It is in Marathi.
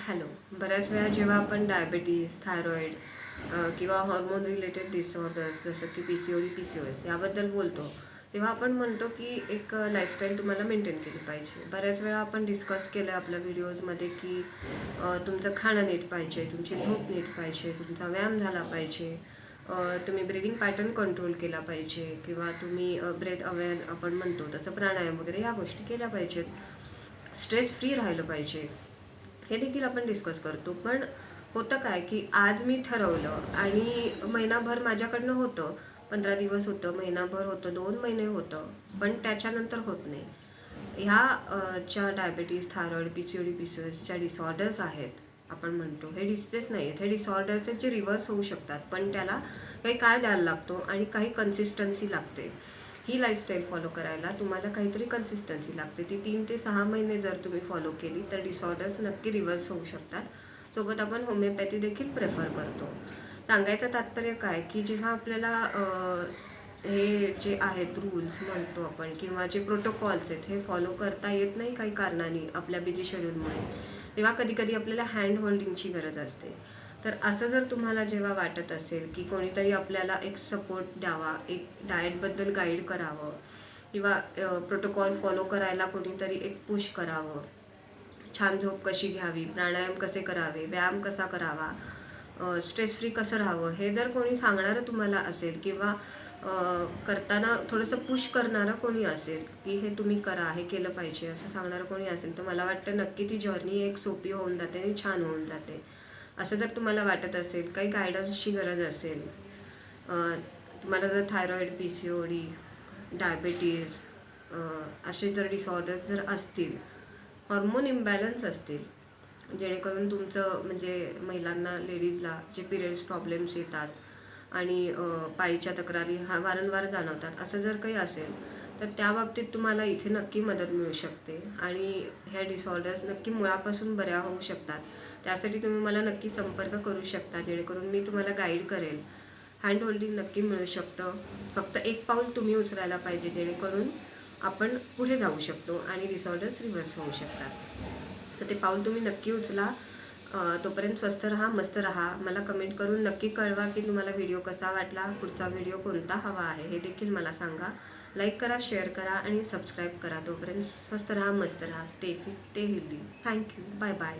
हॅलो. बऱ्याच वेळा जेव्हा आपण डायबिटीज, थायरॉईड किंवा हॉर्मोन रिलेटेड डिसऑर्डर्स जसं की पी-सी-ओ-डी, पी-सी-ओ-एस याबद्दल बोलतो, तेव्हा आपण म्हणतो की एक लाईफस्टाईल तुम्हाला मेंटेन केली पाहिजे. बऱ्याच वेळा आपण डिस्कस केलं आपल्या व्हिडिओजमध्ये की तुमचं खाणं नीट पाहिजे, तुमची झोप नीट पाहिजे, तुमचा व्यायाम झाला पाहिजे, तुम्ही ब्रीदिंग पॅटर्न कंट्रोल केला पाहिजे किंवा तुम्ही ब्रेथ अवेअर आपण म्हणतो तसं प्राणायाम वगैरे ह्या गोष्टी केल्या पाहिजेत. स्ट्रेस फ्री राहिलं पाहिजे. हे देखील आपण डिस्कस करतो. पण होतं काय की आज मी ठरवलं आणि महिनाभर माझ्याकडनं होतं, 15 दिवस होतं, महिनाभर होतं, 2 महिने होतं, पण त्याच्यानंतर होत नाही. ह्या ज्या डायबिटीज, थायरॉईड, पी-सी-ओ-डी, पी-सी-ओ-एसच्या डिसऑर्डर्स आहेत आपण म्हणतो, हे डिसीजेस नाही आहेत. हे डिसऑर्डर्स आहेत जे रिव्हर्स होऊ शकतात, पण त्याला काही काळ द्यायला लागतो आणि काही कन्सिस्टन्सी लागते. ही लाईफस्टाईल फॉलो करायला तुम्हाला काहीतरी कन्सिस्टन्सी लागते. ती 3 ते 6 महिने जर तुम्ही फॉलो केली तर डिसऑर्डर्स नक्की रिव्हर्स होऊ शकतात. सोबत आपण होमिओपॅथी देखील प्रेफर करतो. सांगायचं तात्पर्य काय की जेव्हा आपल्याला हे जे आहेत रूल्स म्हणतो आपण किंवा जे प्रोटोकॉल्स आहेत हे फॉलो करता येत नाही काही कारणाने आपल्या बिझी शेड्यूलमुळे, तेव्हा कधी-कधी आपल्याला हँड होल्डिंगची गरज असते. तर असं जर तुम्हाला जेव्हा वाटत असेल की कोणीतरी आपल्याला एक सपोर्ट द्यावा, एक डाएटबद्दल गाईड करावं किंवा प्रोटोकॉल फॉलो करायला कोणीतरी एक पुश करावं, छान झोप कशी घ्यावी, प्राणायाम कसे करावे, व्यायाम कसा करावा, स्ट्रेस फ्री कसं राहावं, हे जर कोणी सांगणारं तुम्हाला असेल किंवा करताना थोडंसं पुश करणारं कोणी असेल की हे तुम्ही करा, हे केलं पाहिजे असं सांगणारं कोणी असेल, तर मला वाटतं नक्की ती जर्नी एक सोपी होऊन जाते आणि छान होऊन जाते. असं जर तुम्हाला वाटत असेल, काही गायडन्सची गरज असेल, तुम्हाला जर थायरॉईड, पी-सी-ओ-डी, डायबिटीज असे जर डिसऑर्डर्स जर असतील, हॉर्मोन इम्बॅलन्स असतील, जेणेकरून तुमचं म्हणजे महिलांना, लेडीजला जे पिरियड्स प्रॉब्लेम्स येतात आणि पाळीच्या तक्रारी वारंवार जाणवतात, असं जर काही असेल तर त्या बाबतीत तुम्हाला इथे नक्की मदत मिळू शकते आणि ह्या डिसऑर्डर्स नक्की मुळापासून बऱ्या होऊ शकतात. त्यासाठी तुम्ही मला नक्की संपर्क करू शकता, जेणेकरून मी तुम्हाला गाईड करेल. हँड होल्डिंग नक्की मिळू शकतं. फक्त एक पाऊल तुम्ही उचलायला पाहिजे, जेणेकरून आपण पुढे जाऊ शकतो आणि डिसऑर्डर्स रिव्हर्स होऊ शकतात. तर ते पाऊल तुम्ही नक्की उचला. तोपर्यंत स्वस्थ राहा, मस्त राहा. मला कमेंट करून नक्की कळवा की तुम्हाला व्हिडिओ कसा वाटला, पुढचा व्हिडिओ कोणता हवा आहे हे देखील मला सांगा. लाईक करा, शेअर करा आणि सबस्क्राईब करा. तोपर्यंत स्वस्थ राहा, मस्त राहा. Stay fit, stay healthy. Thank you. Bye bye.